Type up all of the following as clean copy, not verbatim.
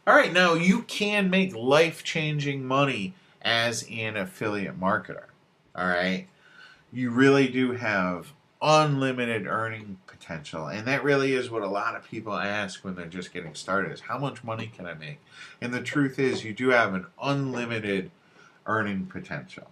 All right, now you can make life-changing money as an affiliate marketer. All right, you really do have unlimited earning potential, and that really is what a lot of people ask when they're just getting started: is how much money can I make? And the truth is, you do have an unlimited earning potential.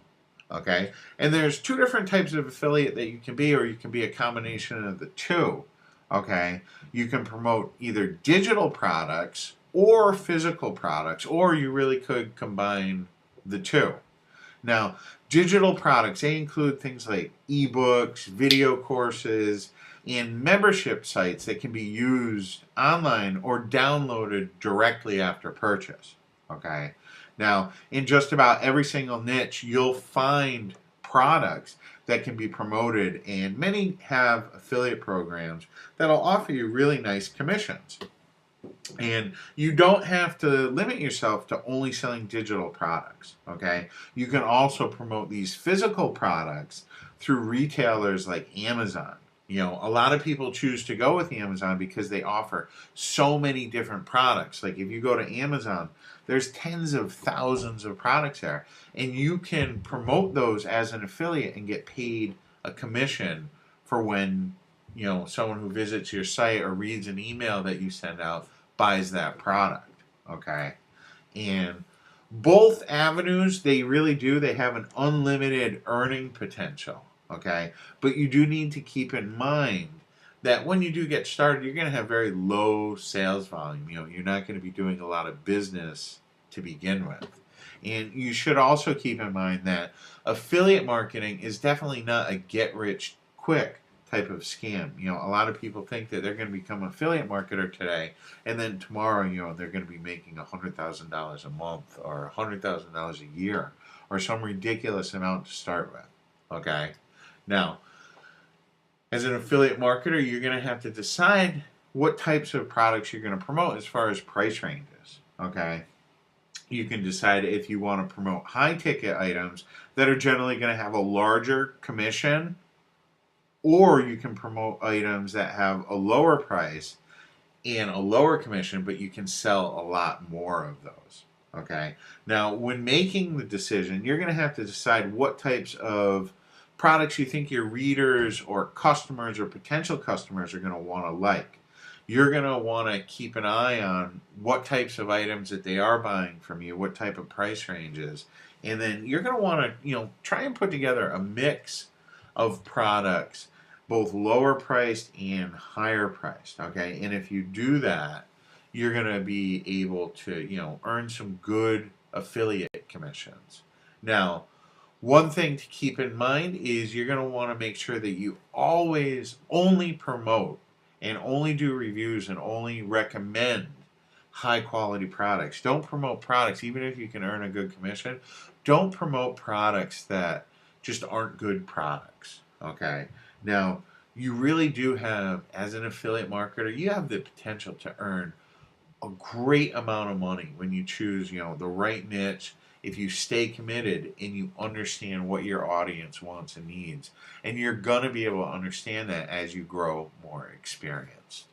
Okay, and there's two different types of affiliate that you can be, or you can be a combination of the two. Okay, you can promote either digital products or physical products, or you really could combine the two. Now, digital products, they include things like ebooks, video courses, and membership sites that can be used online or downloaded directly after purchase. Okay. Now, in just about every single niche, you'll find products that can be promoted, and many have affiliate programs that'll offer you really nice commissions. And you don't have to limit yourself to only selling digital products, okay? You can also promote these physical products through retailers like Amazon. You know, a lot of people choose to go with Amazon because they offer so many different products. Like if you go to Amazon, there's tens of thousands of products there, and you can promote those as an affiliate and get paid a commission for when, someone who visits your site or reads an email that you send out buys that product. Okay. And both avenues, they really do, they have an unlimited earning potential. Okay. But you do need to keep in mind that when you do get started, you're going to have very low sales volume. You're not going to be doing a lot of business to begin with. And you should also keep in mind that affiliate marketing is definitely not a get rich quick type of scam. A lot of people think that they're going to become an affiliate marketer today, and then tomorrow, they're going to be making $100,000 a month or $100,000 a year or some ridiculous amount to start with. Okay. Now, as an affiliate marketer, you're going to have to decide what types of products you're going to promote as far as price ranges. Okay. You can decide if you want to promote high ticket items that are generally going to have a larger commission, or you can promote items that have a lower price and a lower commission, but you can sell a lot more of those. Okay. Now, when making the decision, you're going to have to decide what types of products you think your readers or customers or potential customers are going to want to like. You're going to want to keep an eye on what types of items that they are buying from you, what type of price ranges, and then you're going to want to, try and put together a mix of products, both lower priced and higher priced. Okay, and if you do that, you're going to be able to, earn some good affiliate commissions. Now, one thing to keep in mind is you're going to want to make sure that you always only promote and only do reviews and only recommend high quality products. Don't promote products, even if you can earn a good commission, don't promote products that just aren't good products. Okay. Now, you really do have, as an affiliate marketer, you have the potential to earn a great amount of money when you choose, the right niche, if you stay committed and you understand what your audience wants and needs. And you're going to be able to understand that as you grow more experienced.